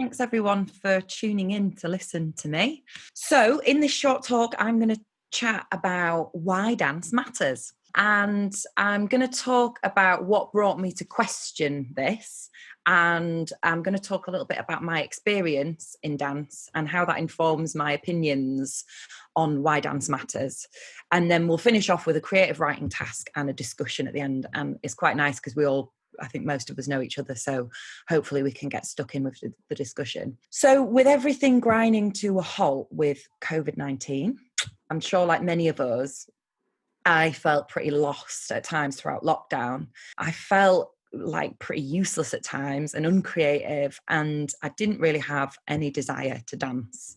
thanks everyone for tuning in to listen to me. So in this short talk, I'm going to chat about why dance matters. And I'm going to talk about what brought me to question this. And I'm going to talk a little bit about my experience in dance and how that informs my opinions on why dance matters. And then we'll finish off with a creative writing task and a discussion at the end. And it's quite nice because I think most of us know each other, so hopefully we can get stuck in with the discussion. So with everything grinding to a halt with COVID-19, I'm sure like many of us, I felt pretty lost at times throughout lockdown. I felt like pretty useless at times and uncreative, and I didn't really have any desire to dance.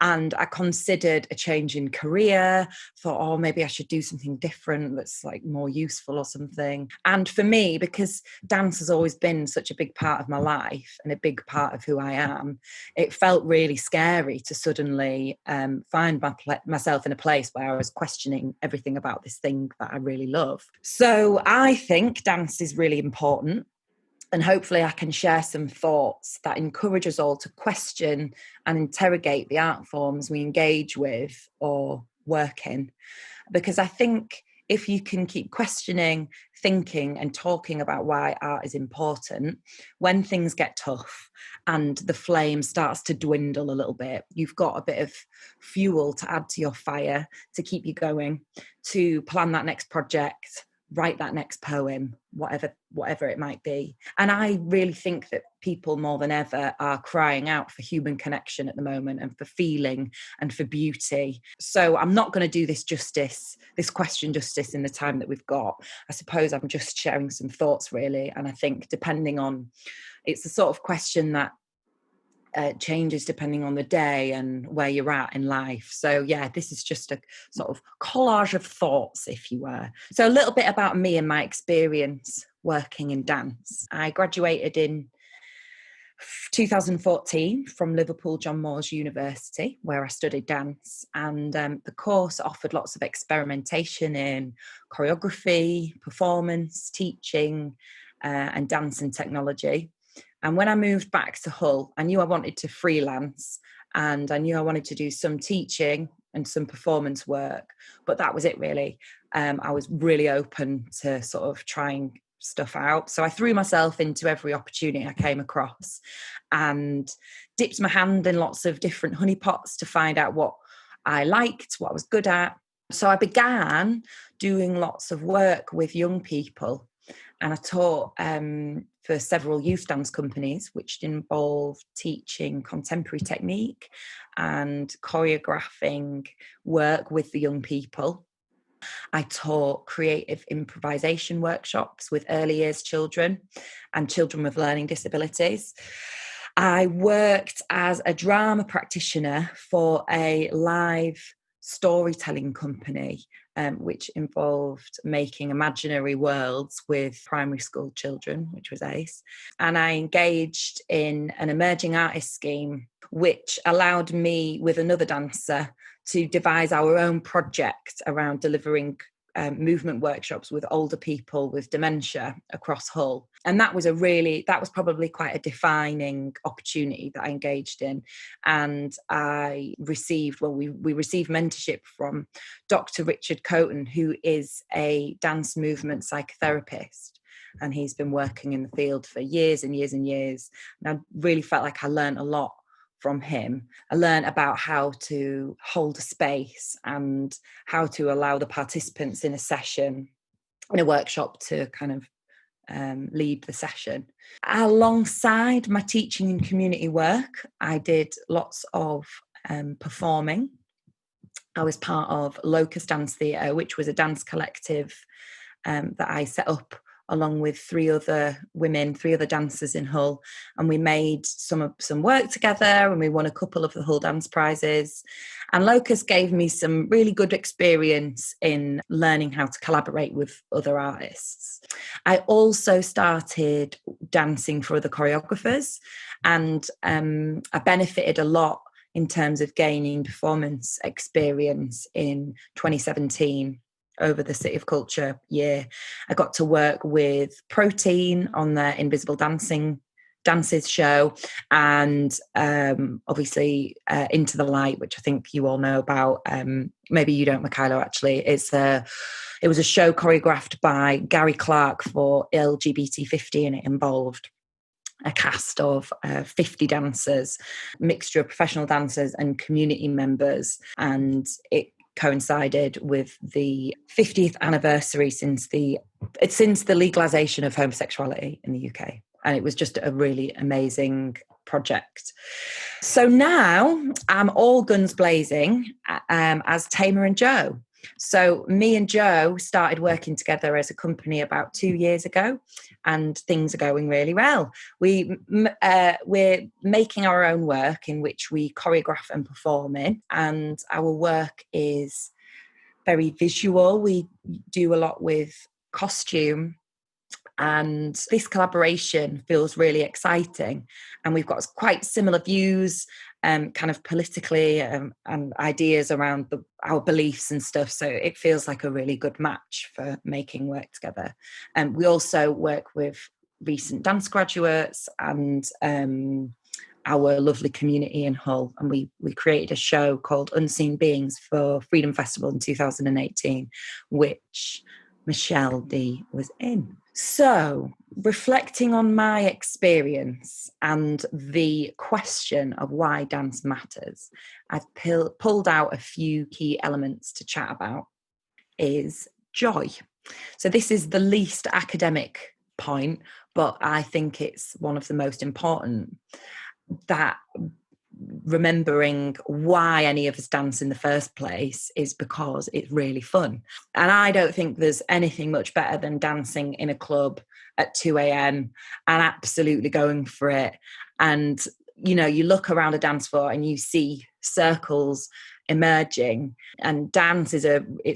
And I considered a change in career, thought, oh, maybe I should do something different that's like more useful or something. And for me, because dance has always been such a big part of my life and a big part of who I am, it felt really scary to suddenly find myself in a place where I was questioning everything about this thing that I really love. So I think dance is really important. And hopefully I can share some thoughts that encourage us all to question and interrogate the art forms we engage with or work in. Because I think if you can keep questioning, thinking and talking about why art is important, when things get tough and the flame starts to dwindle a little bit, you've got a bit of fuel to add to your fire, to keep you going, to plan that next project, write that next poem, whatever it might be. And I really think that people more than ever are crying out for human connection at the moment and for feeling and for beauty. So I'm not going to do this question justice in the time that we've got. I suppose I'm just sharing some thoughts really. And I think it's the sort of question that changes depending on the day and where you're at in life. So yeah, this is just a sort of collage of thoughts, if you were. So a little bit about me and my experience working in dance. I graduated in 2014 from Liverpool John Moores University, where I studied dance, and the course offered lots of experimentation in choreography, performance, teaching, and dance and technology. And when I moved back to Hull, I knew I wanted to freelance and I knew I wanted to do some teaching and some performance work, but that was it really. I was really open to sort of trying stuff out. So I threw myself into every opportunity I came across and dipped my hand in lots of different honeypots to find out what I liked, what I was good at. So I began doing lots of work with young people. And I taught for several youth dance companies, which involved teaching contemporary technique and choreographing work with the young people. I taught creative improvisation workshops with early years children and children with learning disabilities. I worked as a drama practitioner for a live storytelling company, which involved making imaginary worlds with primary school children, which was ace. And I engaged in an emerging artist scheme, which allowed me with another dancer to devise our own project around delivering movement workshops with older people with dementia across Hull. And that was probably quite a defining opportunity that I engaged in. And we received mentorship from Dr. Richard Coton, who is a dance movement psychotherapist. And he's been working in the field for years and years and years. And I really felt like I learned a lot from him. I learned about how to hold a space and how to allow the participants in a session, in a workshop, to kind of lead the session. Alongside my teaching and community work, I did lots of performing. I was part of Locust Dance Theatre, which was a dance collective that I set up along with three other dancers in Hull, and we made some work together, and we won a couple of the Hull Dance Prizes. And Locust gave me some really good experience in learning how to collaborate with other artists. I also started dancing for other choreographers, and I benefited a lot in terms of gaining performance experience in 2017. Over the City of Culture year, I got to work with Protein on their Invisible Dancing dances show, and obviously Into the Light, which I think you all know about. Maybe you don't, Michaela, actually. It was a show choreographed by Gary Clark for LGBT 50, and it involved a cast of 50 dancers, mixture of professional dancers and community members. And it coincided with the 50th anniversary since the legalization of homosexuality in the UK. And it was just a really amazing project. So now I'm all guns blazing as Tamar and Joe. So me and Joe started working together as a company about 2 years ago, and things are going really well. We're making our own work in which we choreograph and perform in, and our work is very visual. We do a lot with costume, and this collaboration feels really exciting. And we've got quite similar views, kind of politically, and ideas around our beliefs and stuff. So it feels like a really good match for making work together. And we also work with recent dance graduates and our lovely community in Hull. And we created a show called Unseen Beings for Freedom Festival in 2018, which Michelle D was in. So, reflecting on my experience and the question of why dance matters, I've pulled out a few key elements to chat about. Is joy. So this is the least academic point, but I think it's one of the most important, that remembering why any of us dance in the first place is because it's really fun. And I don't think there's anything much better than dancing in a club at 2 a.m. and absolutely going for it. And, you know, you look around a dance floor and you see circles emerging, and dance it's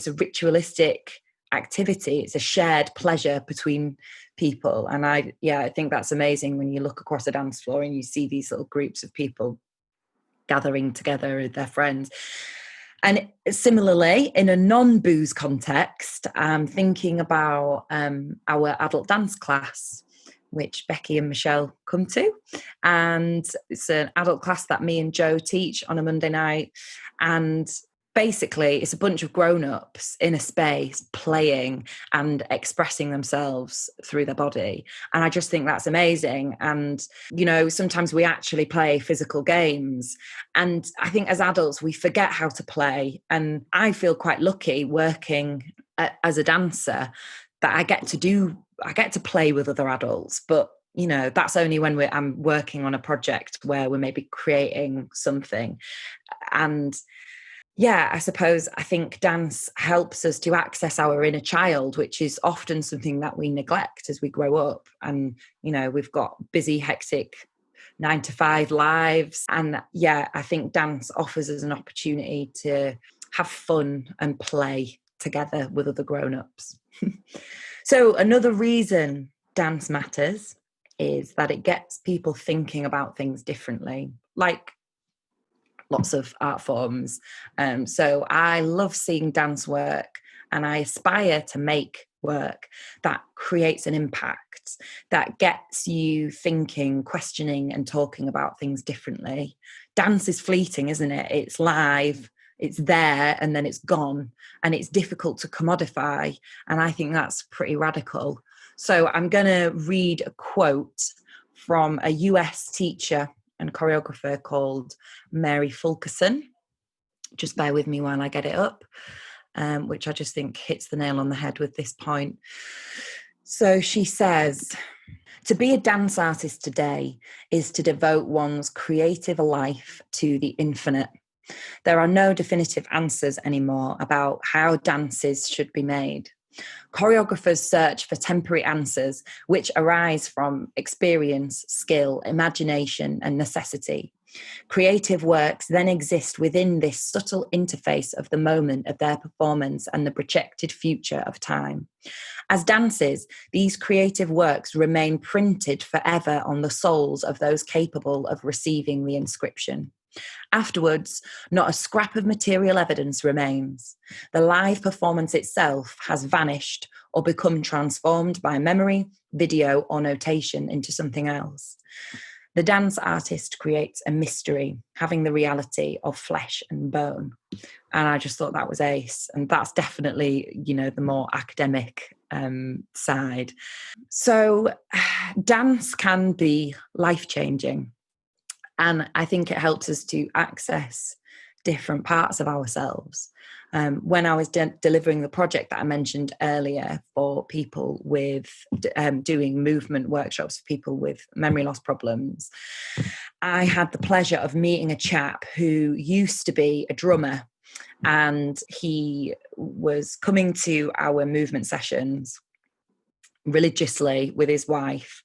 a ritualistic activity. It's a shared pleasure between people. And I think that's amazing when you look across a dance floor and you see these little groups of people gathering together with their friends. And similarly, in a non-booze context, I'm thinking about our adult dance class, which Becky and Michelle come to. And it's an adult class that me and Joe teach on a Monday night. And basically, it's a bunch of grown-ups in a space playing and expressing themselves through their body. And I just think that's amazing. And, you know, sometimes we actually play physical games. And I think as adults, we forget how to play. And I feel quite lucky working as a dancer that I get to play with other adults. But, you know, that's only when I'm working on a project where we're maybe creating something. And yeah, I think dance helps us to access our inner child, which is often something that we neglect as we grow up. And, you know, we've got busy, hectic 9-to-5 lives. And yeah, I think dance offers us an opportunity to have fun and play together with other grown-ups. So another reason dance matters is that it gets people thinking about things differently, like lots of art forms. So I love seeing dance work, and I aspire to make work that creates an impact, that gets you thinking, questioning, and talking about things differently. Dance is fleeting, isn't it? It's live, it's there, and then it's gone, and it's difficult to commodify. And I think that's pretty radical. So I'm going to read a quote from a US teacher and choreographer called Mary Fulkerson. Just bear with me while I get it up, which I just think hits the nail on the head with this point. So she says, to be a dance artist today is to devote one's creative life to the infinite. There are no definitive answers anymore about how dances should be made. Choreographers search for temporary answers which arise from experience, skill, imagination, and necessity. Creative works then exist within this subtle interface of the moment of their performance and the projected future of time. As dances, these creative works remain printed forever on the souls of those capable of receiving the inscription. Afterwards, not a scrap of material evidence remains. The live performance itself has vanished or become transformed by memory, video, or notation into something else. The dance artist creates a mystery, having the reality of flesh and bone. And I just thought that was ace. And that's definitely, the more academic side. So dance can be life-changing. And I think it helps us to access different parts of ourselves. When I was delivering the project that I mentioned earlier for people with doing movement workshops for people with memory loss problems, I had the pleasure of meeting a chap who used to be a drummer, and he was coming to our movement sessions religiously with his wife.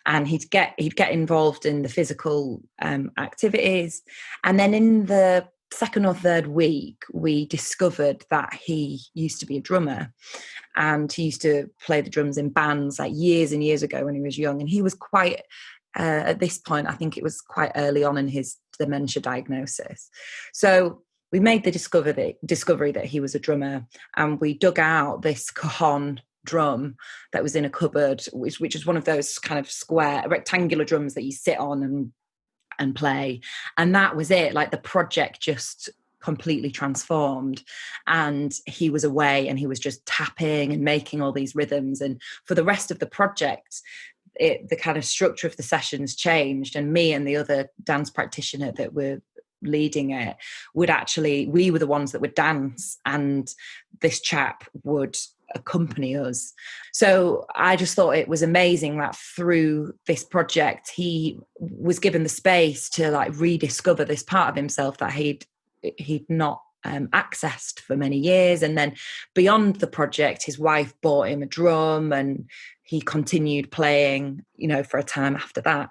And he'd get involved in the physical activities. And then in the second or third week, we discovered that he used to be a drummer, and he used to play the drums in bands like years and years ago when he was young. And he was quite, at this point, I think it was quite early on in his dementia diagnosis. So we made the discovery that he was a drummer, and we dug out this cajon drum that was in a cupboard, which is one of those kind of square rectangular drums that you sit on and play. And that was it. Like, the project just completely transformed, and he was away and he was just tapping and making all these rhythms. And for the rest of the project, the kind of structure of the sessions changed, and me and the other dance practitioner that were leading it we were the ones that would dance, and this chap would accompany us. So I just thought it was amazing that through this project he was given the space to like rediscover this part of himself that he'd not accessed for many years. And then beyond the project, his wife bought him a drum, and he continued playing, for a time after that.